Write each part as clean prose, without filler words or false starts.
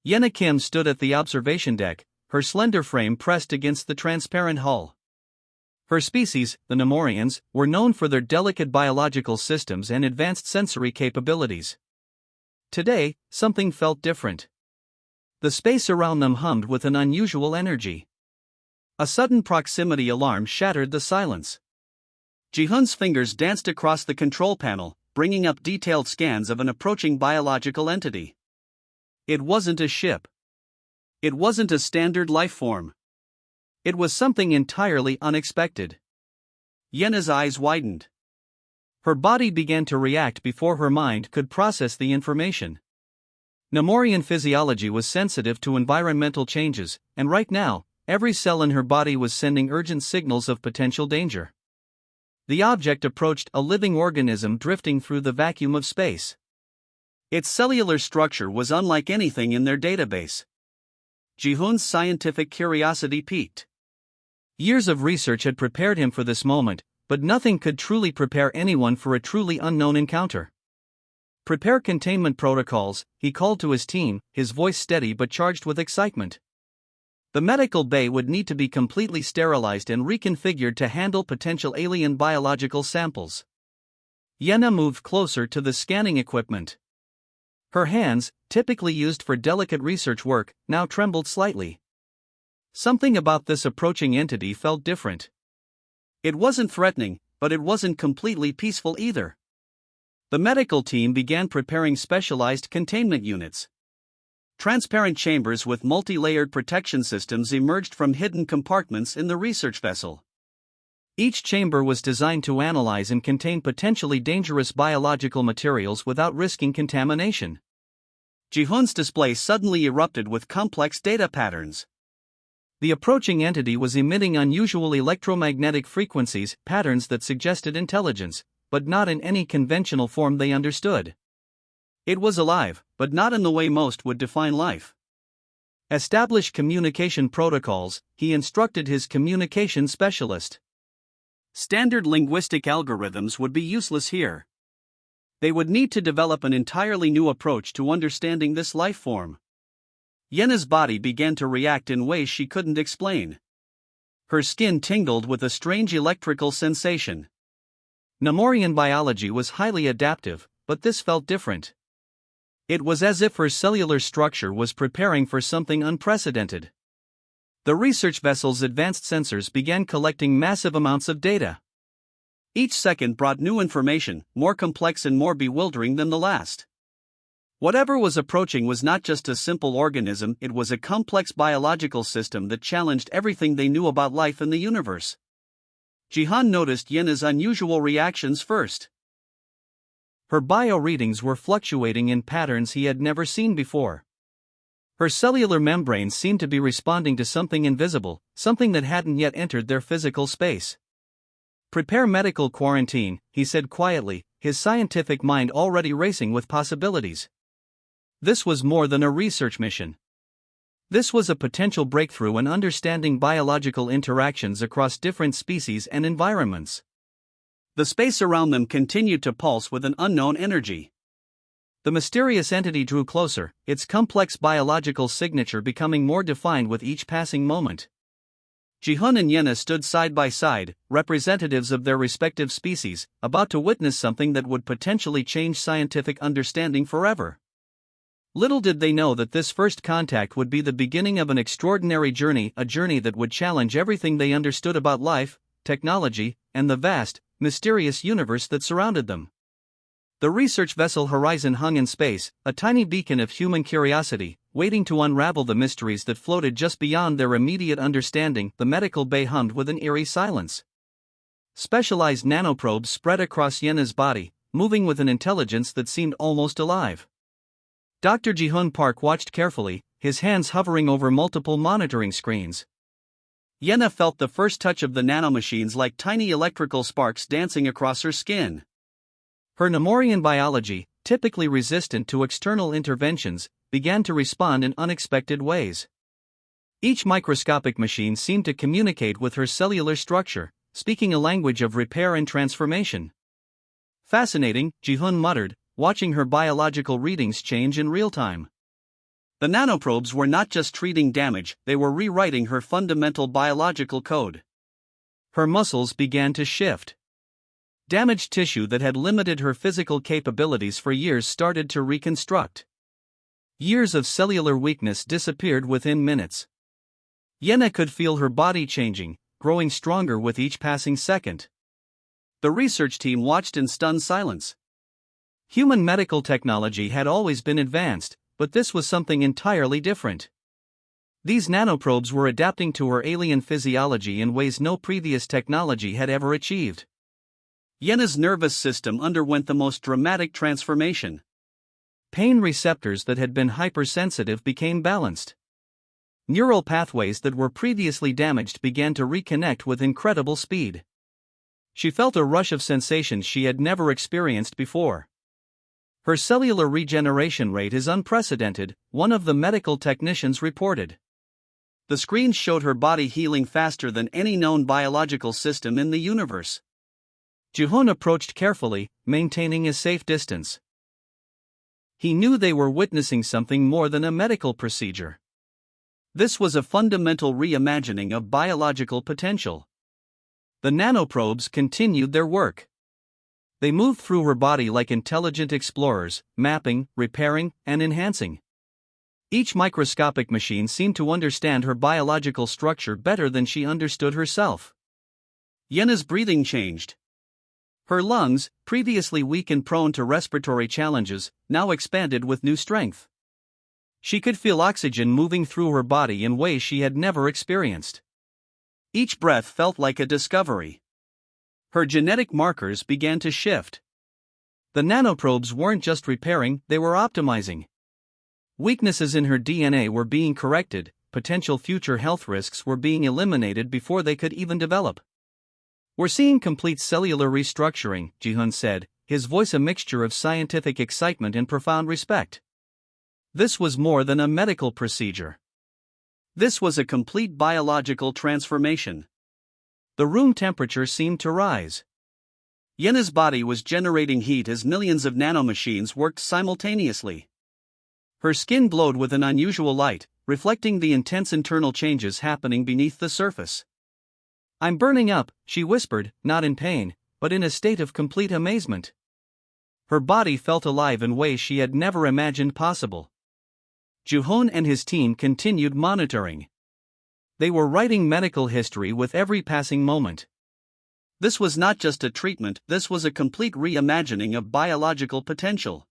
Yenna Kim stood at the observation deck, her slender frame pressed against the transparent hull. Her species, the Nemorians, were known for their delicate biological systems and advanced sensory capabilities. Today, something felt different. The space around them hummed with an unusual energy. A sudden proximity alarm shattered the silence. Ji-hun's fingers danced across the control panel, bringing up detailed scans of an approaching biological entity. It wasn't a ship. It wasn't a standard life form. It was something entirely unexpected. Yenna's eyes widened. Her body began to react before her mind could process the information. Nemorian physiology was sensitive to environmental changes, and right now, every cell in her body was sending urgent signals of potential danger. The object approached a living organism drifting through the vacuum of space. Its cellular structure was unlike anything in their database. Ji-hun's scientific curiosity peaked. Years of research had prepared him for this moment, but nothing could truly prepare anyone for a truly unknown encounter. "Prepare containment protocols," he called to his team, his voice steady but charged with excitement. The medical bay would need to be completely sterilized and reconfigured to handle potential alien biological samples. Yenna moved closer to the scanning equipment. Her hands, typically used for delicate research work, now trembled slightly. Something about this approaching entity felt different. It wasn't threatening, but it wasn't completely peaceful either. The medical team began preparing specialized containment units. Transparent chambers with multi-layered protection systems emerged from hidden compartments in the research vessel. Each chamber was designed to analyze and contain potentially dangerous biological materials without risking contamination. Ji-hun's display suddenly erupted with complex data patterns. The approaching entity was emitting unusual electromagnetic frequencies, patterns that suggested intelligence, but not in any conventional form they understood. It was alive, but not in the way most would define life. "Establish communication protocols," he instructed his communication specialist. Standard linguistic algorithms would be useless here. They would need to develop an entirely new approach to understanding this life form. Yenna's body began to react in ways she couldn't explain. Her skin tingled with a strange electrical sensation. Nemorian biology was highly adaptive, but this felt different. It was as if her cellular structure was preparing for something unprecedented. The research vessel's advanced sensors began collecting massive amounts of data. Each second brought new information, more complex and more bewildering than the last. Whatever was approaching was not just a simple organism, it was a complex biological system that challenged everything they knew about life in the universe. Ji-hun noticed Yenna's unusual reactions first. Her bio readings were fluctuating in patterns he had never seen before. Her cellular membranes seemed to be responding to something invisible, something that hadn't yet entered their physical space. "Prepare medical quarantine," he said quietly, his scientific mind already racing with possibilities. This was more than a research mission. This was a potential breakthrough in understanding biological interactions across different species and environments. The space around them continued to pulse with an unknown energy. The mysterious entity drew closer, its complex biological signature becoming more defined with each passing moment. Ji-hun and Yenna stood side by side, representatives of their respective species, about to witness something that would potentially change scientific understanding forever. Little did they know that this first contact would be the beginning of an extraordinary journey, a journey that would challenge everything they understood about life, technology, and the vast, mysterious universe that surrounded them. The research vessel Horizon hung in space, a tiny beacon of human curiosity, waiting to unravel the mysteries that floated just beyond their immediate understanding. The medical bay hummed with an eerie silence. Specialized nanoprobes spread across Yenna's body, moving with an intelligence that seemed almost alive. Dr. Ji-hun Park watched carefully, his hands hovering over multiple monitoring screens. Yenna felt the first touch of the nanomachines like tiny electrical sparks dancing across her skin. Her Nemorian biology, typically resistant to external interventions, began to respond in unexpected ways. Each microscopic machine seemed to communicate with her cellular structure, speaking a language of repair and transformation. "Fascinating," Ji-hun muttered, watching her biological readings change in real time. The nanoprobes were not just treating damage, they were rewriting her fundamental biological code. Her muscles began to shift. Damaged tissue that had limited her physical capabilities for years started to reconstruct. Years of cellular weakness disappeared within minutes. Yenna could feel her body changing, growing stronger with each passing second. The research team watched in stunned silence. Human medical technology had always been advanced, but this was something entirely different. These nanoprobes were adapting to her alien physiology in ways no previous technology had ever achieved. Yenna's nervous system underwent the most dramatic transformation. Pain receptors that had been hypersensitive became balanced. Neural pathways that were previously damaged began to reconnect with incredible speed. She felt a rush of sensations she had never experienced before. Her cellular regeneration rate is unprecedented, one of the medical technicians reported. The screens showed her body healing faster than any known biological system in the universe. Ji-hoon approached carefully, maintaining a safe distance. He knew they were witnessing something more than a medical procedure. This was a fundamental reimagining of biological potential. The nanoprobes continued their work. They moved through her body like intelligent explorers, mapping, repairing, and enhancing. Each microscopic machine seemed to understand her biological structure better than she understood herself. Yenna's breathing changed. Her lungs, previously weak and prone to respiratory challenges, now expanded with new strength. She could feel oxygen moving through her body in ways she had never experienced. Each breath felt like a discovery. Her genetic markers began to shift. The nanoprobes weren't just repairing, they were optimizing. Weaknesses in her DNA were being corrected, potential future health risks were being eliminated before they could even develop. "We're seeing complete cellular restructuring," Ji-hoon said, his voice a mixture of scientific excitement and profound respect. This was more than a medical procedure. This was a complete biological transformation. The room temperature seemed to rise. Yenna's body was generating heat as millions of nanomachines worked simultaneously. Her skin glowed with an unusual light, reflecting the intense internal changes happening beneath the surface. "I'm burning up," she whispered, not in pain, but in a state of complete amazement. Her body felt alive in ways she had never imagined possible. Ji-hoon and his team continued monitoring. They were writing medical history with every passing moment. This was not just a treatment, this was a complete reimagining of biological potential.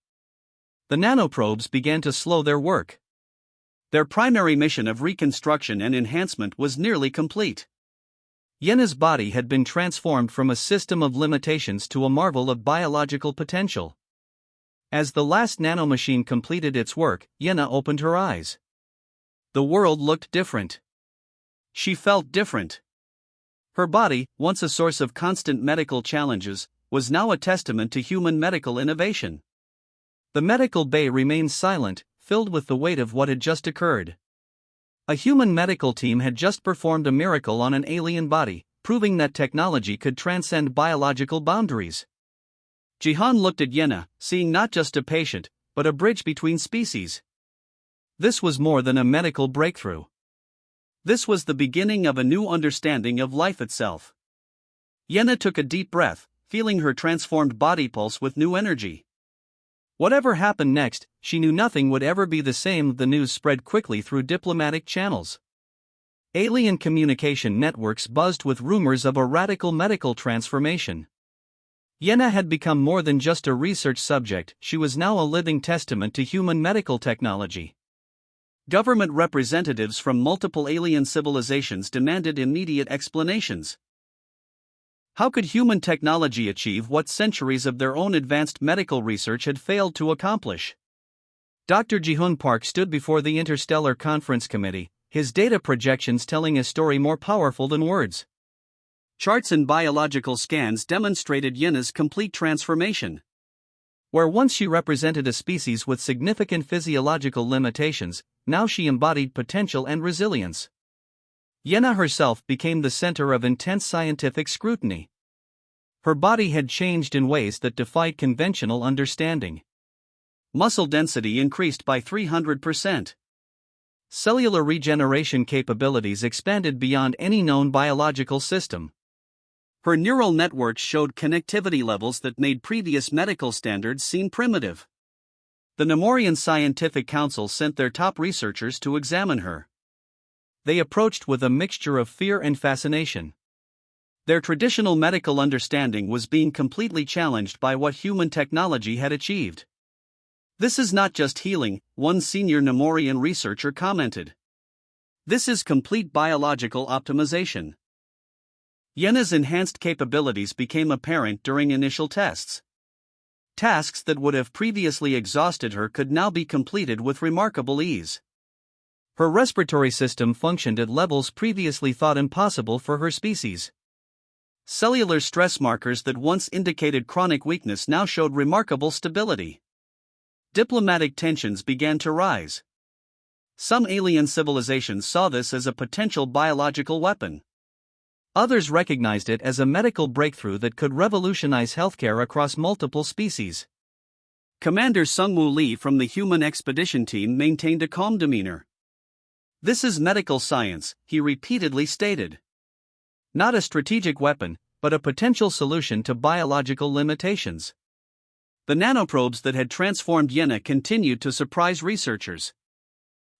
The nanoprobes began to slow their work. Their primary mission of reconstruction and enhancement was nearly complete. Yenna's body had been transformed from a system of limitations to a marvel of biological potential. As the last nanomachine completed its work, Yenna opened her eyes. The world looked different. She felt different. Her body, once a source of constant medical challenges, was now a testament to human medical innovation. The medical bay remained silent, filled with the weight of what had just occurred. A human medical team had just performed a miracle on an alien body, proving that technology could transcend biological boundaries. Ji-hoon looked at Yenna, seeing not just a patient, but a bridge between species. This was more than a medical breakthrough. This was the beginning of a new understanding of life itself. Yenna took a deep breath, feeling her transformed body pulse with new energy. Whatever happened next, she knew nothing would ever be the same. The news spread quickly through diplomatic channels. Alien communication networks buzzed with rumors of a radical medical transformation. Yenna had become more than just a research subject, she was now a living testament to human medical technology. Government representatives from multiple alien civilizations demanded immediate explanations. How could human technology achieve what centuries of their own advanced medical research had failed to accomplish? Dr. Ji-hoon Park stood before the Interstellar Conference Committee, his data projections telling a story more powerful than words. Charts and biological scans demonstrated Yenna's complete transformation. Where once she represented a species with significant physiological limitations, now she embodied potential and resilience. Yenna herself became the center of intense scientific scrutiny. Her body had changed in ways that defied conventional understanding. Muscle density increased by 300%. cellular regeneration capabilities expanded beyond any known biological system. Her neural networks showed connectivity levels that made previous medical standards seem primitive. The Nemorian Scientific Council sent their top researchers to examine her. They approached with a mixture of fear and fascination. Their traditional medical understanding was being completely challenged by what human technology had achieved. "This is not just healing," one senior Nemorian researcher commented. "This is complete biological optimization." Yenna's enhanced capabilities became apparent during initial tests. Tasks that would have previously exhausted her could now be completed with remarkable ease. Her respiratory system functioned at levels previously thought impossible for her species. Cellular stress markers that once indicated chronic weakness now showed remarkable stability. Diplomatic tensions began to rise. Some alien civilizations saw this as a potential biological weapon. Others recognized it as a medical breakthrough that could revolutionize healthcare across multiple species. Commander Sungwoo Lee from the human expedition team maintained a calm demeanor. "This is medical science," he repeatedly stated. "Not a strategic weapon, but a potential solution to biological limitations." The nanoprobes that had transformed Yenna continued to surprise researchers.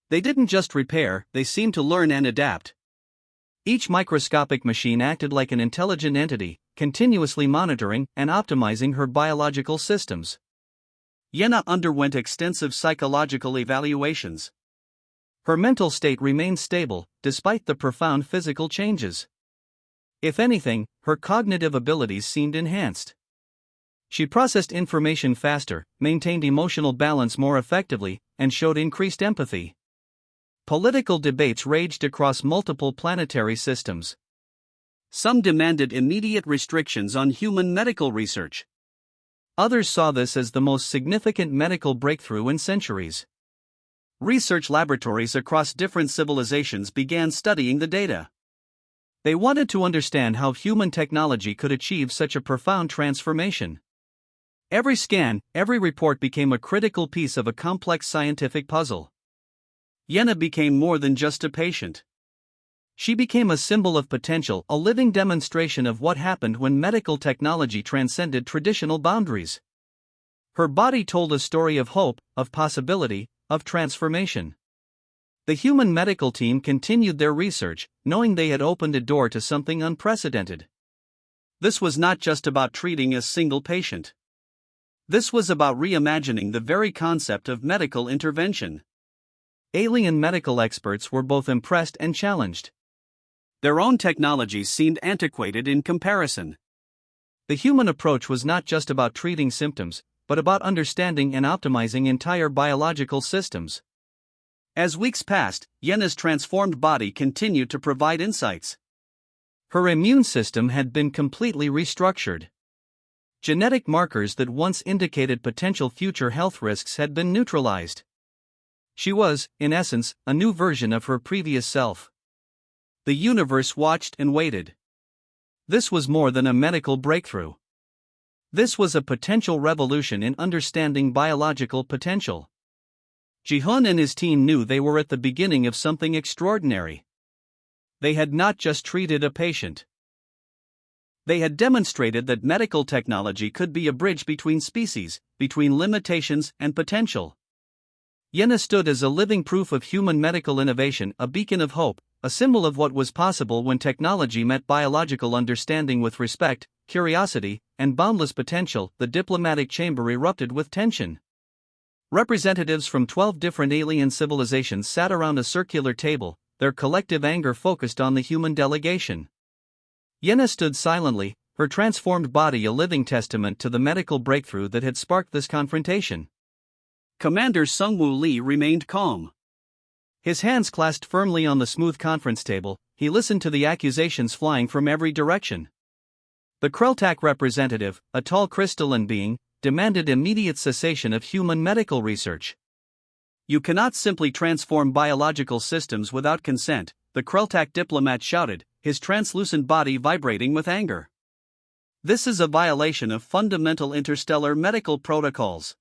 They didn't just repair, they seemed to learn and adapt. Each microscopic machine acted like an intelligent entity, continuously monitoring and optimizing her biological systems. Yenna underwent extensive psychological evaluations. Her mental state remained stable, despite the profound physical changes. If anything, her cognitive abilities seemed enhanced. She processed information faster, maintained emotional balance more effectively, and showed increased empathy. Political debates raged across multiple planetary systems. Some demanded immediate restrictions on human medical research. Others saw this as the most significant medical breakthrough in centuries. Research laboratories across different civilizations began studying the data. They wanted to understand how human technology could achieve such a profound transformation. Every scan, every report became a critical piece of a complex scientific puzzle. Yenna became more than just a patient. She became a symbol of potential, a living demonstration of what happened when medical technology transcended traditional boundaries. Her body told a story of hope, of possibility, of transformation. The human medical team continued their research, knowing they had opened a door to something unprecedented. This was not just about treating a single patient. This was about reimagining the very concept of medical intervention. Alien medical experts were both impressed and challenged. Their own technologies seemed antiquated in comparison. The human approach was not just about treating symptoms, but about understanding and optimizing entire biological systems. As weeks passed, Yenna's transformed body continued to provide insights. Her immune system had been completely restructured. Genetic markers that once indicated potential future health risks had been neutralized. She was, in essence, a new version of her previous self. The universe watched and waited. This was more than a medical breakthrough. This was a potential revolution in understanding biological potential. Ji-hun and his team knew they were at the beginning of something extraordinary. They had not just treated a patient. They had demonstrated that medical technology could be a bridge between species, between limitations and potential. Yenna stood as a living proof of human medical innovation, a beacon of hope, a symbol of what was possible when technology met biological understanding with respect, curiosity, and boundless potential. The diplomatic chamber erupted with tension. Representatives from 12 different alien civilizations sat around a circular table, their collective anger focused on the human delegation. Yenna stood silently, her transformed body a living testament to the medical breakthrough that had sparked this confrontation. Commander Sungwoo Lee remained calm. His hands clasped firmly on the smooth conference table, he listened to the accusations flying from every direction. The Kreltak representative, a tall crystalline being, demanded immediate cessation of human medical research. "You cannot simply transform biological systems without consent," the Kreltak diplomat shouted, his translucent body vibrating with anger. "This is a violation of fundamental interstellar medical protocols."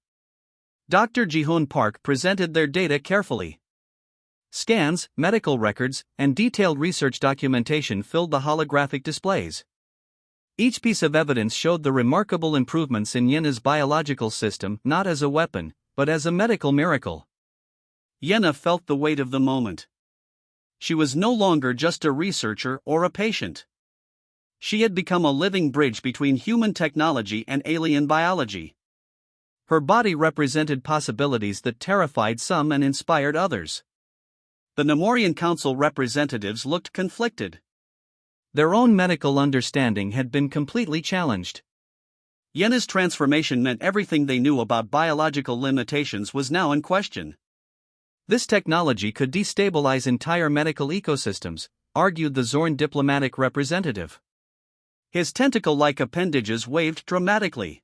Dr. Ji-hoon Park presented their data carefully. Scans, medical records, and detailed research documentation filled the holographic displays. Each piece of evidence showed the remarkable improvements in Yenna's biological system, not as a weapon, but as a medical miracle. Yenna felt the weight of the moment. She was no longer just a researcher or a patient. She had become a living bridge between human technology and alien biology. Her body represented possibilities that terrified some and inspired others. The Nemorian Council representatives looked conflicted. Their own medical understanding had been completely challenged. Yenna's transformation meant everything they knew about biological limitations was now in question. This technology could destabilize entire medical ecosystems, argued the Zorn diplomatic representative. His tentacle-like appendages waved dramatically.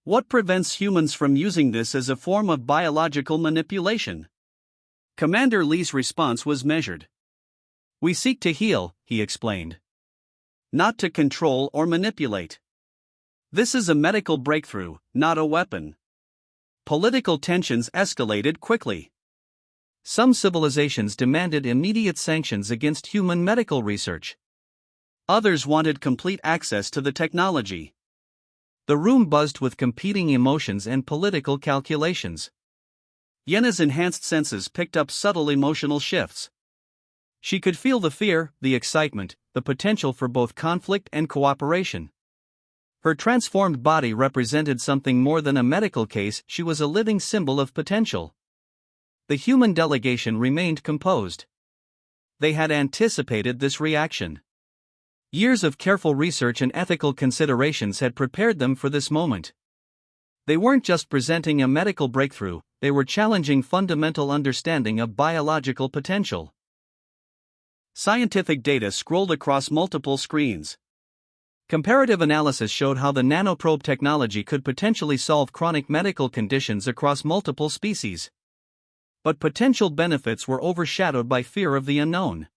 What prevents humans from using this as a form of biological manipulation? Commander Lee's response was measured. We seek to heal, he explained. Not to control or manipulate. This is a medical breakthrough, not a weapon. Political tensions escalated quickly. Some civilizations demanded immediate sanctions against human medical research. Others wanted complete access to the technology. The room buzzed with competing emotions and political calculations. Yenna's enhanced senses picked up subtle emotional shifts. She could feel the fear, the excitement, the potential for both conflict and cooperation. Her transformed body represented something more than a medical case, she was a living symbol of potential. The human delegation remained composed. They had anticipated this reaction. Years of careful research and ethical considerations had prepared them for this moment. They weren't just presenting a medical breakthrough, they were challenging fundamental understanding of biological potential. Scientific data scrolled across multiple screens. Comparative analysis showed how the nanoprobe technology could potentially solve chronic medical conditions across multiple species. But potential benefits were overshadowed by fear of the unknown.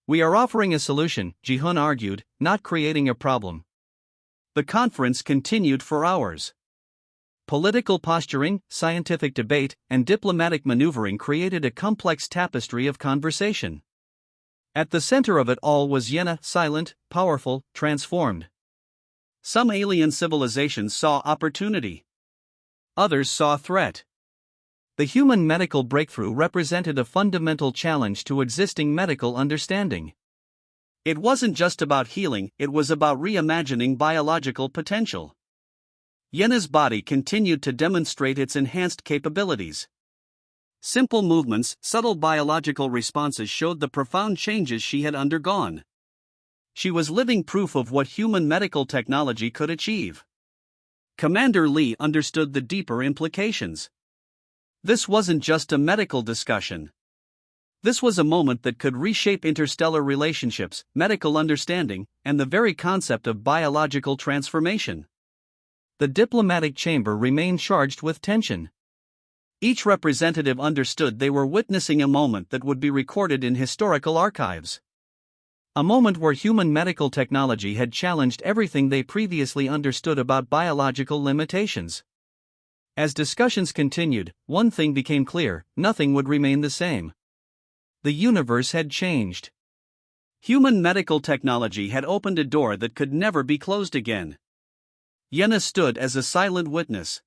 We are offering a solution, Ji-hun argued, not creating a problem. The conference continued for hours. Political posturing, scientific debate, and diplomatic maneuvering created a complex tapestry of conversation. At the center of it all was Yenna, silent, powerful, transformed. Some alien civilizations saw opportunity. Others saw threat. The human medical breakthrough represented a fundamental challenge to existing medical understanding. It wasn't just about healing, it was about reimagining biological potential. Yenna's body continued to demonstrate its enhanced capabilities. Simple movements, subtle biological responses showed the profound changes she had undergone. She was living proof of what human medical technology could achieve. Commander Lee understood the deeper implications. This wasn't just a medical discussion. This was a moment that could reshape interstellar relationships, medical understanding, and the very concept of biological transformation. The diplomatic chamber remained charged with tension. Each representative understood they were witnessing a moment that would be recorded in historical archives. A moment where human medical technology had challenged everything they previously understood about biological limitations. As discussions continued, one thing became clear: nothing would remain the same. The universe had changed. Human medical technology had opened a door that could never be closed again. Yenna stood as a silent witness.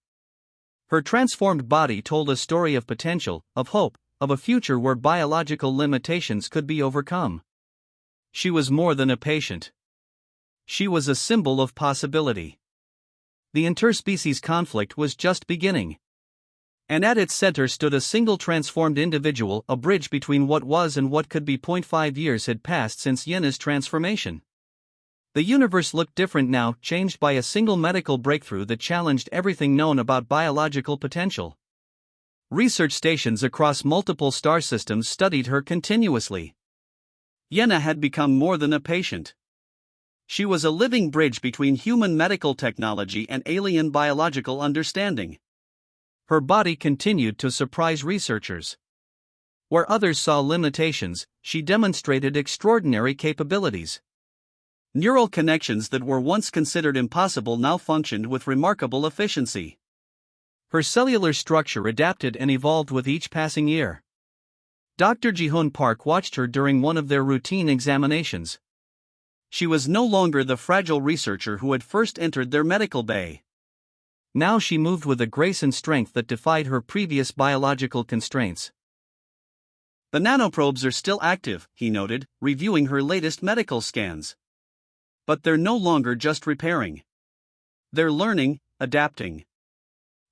Her transformed body told a story of potential, of hope, of a future where biological limitations could be overcome. She was more than a patient. She was a symbol of possibility. The interspecies conflict was just beginning. And at its center stood a single transformed individual, a bridge between what was and what could be. 5 years had passed since Yenna's transformation. The universe looked different now, changed by a single medical breakthrough that challenged everything known about biological potential. Research stations across multiple star systems studied her continuously. Yenna had become more than a patient. She was a living bridge between human medical technology and alien biological understanding. Her body continued to surprise researchers. Where others saw limitations, she demonstrated extraordinary capabilities. Neural connections that were once considered impossible now functioned with remarkable efficiency. Her cellular structure adapted and evolved with each passing year. Dr. Ji-hoon Park watched her during one of their routine examinations. She was no longer the fragile researcher who had first entered their medical bay. Now she moved with a grace and strength that defied her previous biological constraints. "The nanoprobes are still active," he noted, reviewing her latest medical scans. "But they're no longer just repairing. They're learning, adapting."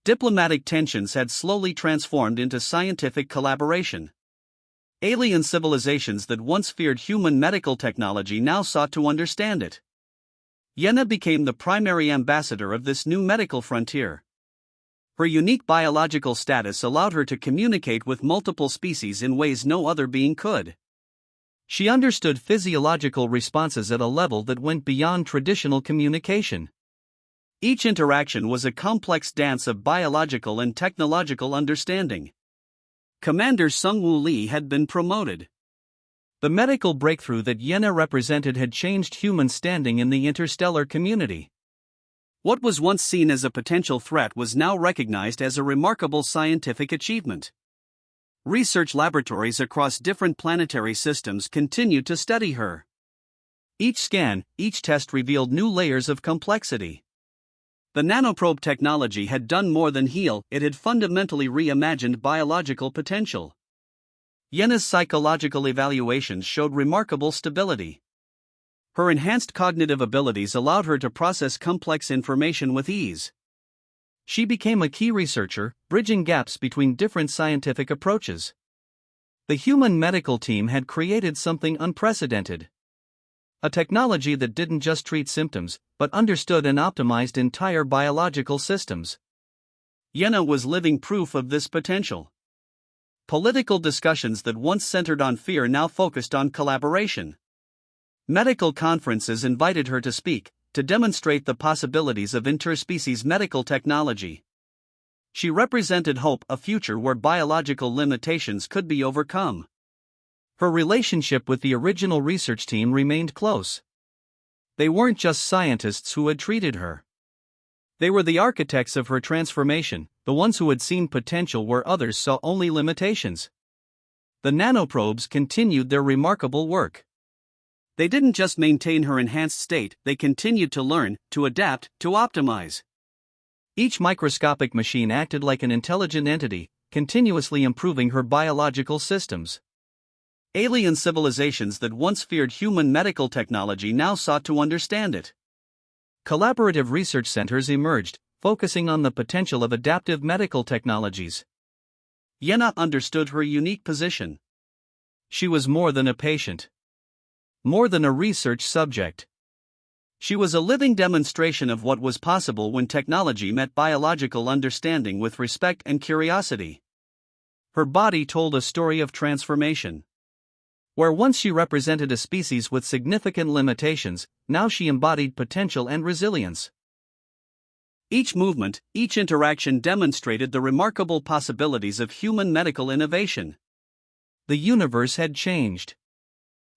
Diplomatic tensions had slowly transformed into scientific collaboration. Alien civilizations that once feared human medical technology now sought to understand it. Yena became the primary ambassador of this new medical frontier. Her unique biological status allowed her to communicate with multiple species in ways no other being could. She understood physiological responses at a level that went beyond traditional communication. Each interaction was a complex dance of biological and technological understanding. Commander Sung-woo Lee had been promoted. The medical breakthrough that Yena represented had changed human standing in the interstellar community. What was once seen as a potential threat was now recognized as a remarkable scientific achievement. Research laboratories across different planetary systems continued to study her. Each scan, each test revealed new layers of complexity. The nanoprobe technology had done more than heal, it had fundamentally reimagined biological potential. Yena's psychological evaluations showed remarkable stability. Her enhanced cognitive abilities allowed her to process complex information with ease. She became a key researcher, bridging gaps between different scientific approaches. The human medical team had created something unprecedented. A technology that didn't just treat symptoms, but understood and optimized entire biological systems. Yena was living proof of this potential. Political discussions that once centered on fear now focused on collaboration. Medical conferences invited her to speak, to demonstrate the possibilities of interspecies medical technology. She represented hope, a future where biological limitations could be overcome. Her relationship with the original research team remained close. They weren't just scientists who had treated her. They were the architects of her transformation, the ones who had seen potential where others saw only limitations. The nanoprobes continued their remarkable work. They didn't just maintain her enhanced state, they continued to learn, to adapt, to optimize. Each microscopic machine acted like an intelligent entity, continuously improving her biological systems. Alien civilizations that once feared human medical technology now sought to understand it. Collaborative research centers emerged, focusing on the potential of adaptive medical technologies. Yena understood her unique position. She was more than a patient. More than a research subject. She was a living demonstration of what was possible when technology met biological understanding with respect and curiosity. Her body told a story of transformation. Where once she represented a species with significant limitations, now she embodied potential and resilience. Each movement, each interaction demonstrated the remarkable possibilities of human medical innovation. The universe had changed.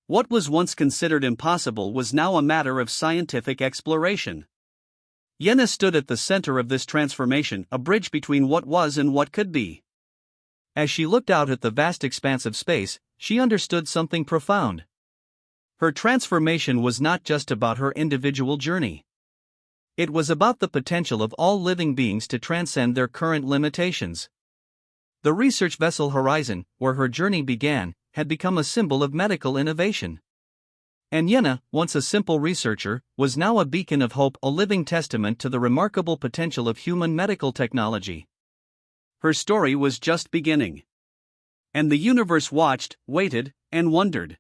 What was once considered impossible was now a matter of scientific exploration. Yena stood at the center of this transformation, a bridge between what was and what could be. As she looked out at the vast expanse of space, she understood something profound. Her transformation was not just about her individual journey. It was about the potential of all living beings to transcend their current limitations. The research vessel Horizon, where her journey began, had become a symbol of medical innovation. And Yena, once a simple researcher, was now a beacon of hope, a living testament to the remarkable potential of human medical technology. Her story was just beginning. And the universe watched, waited, and wondered.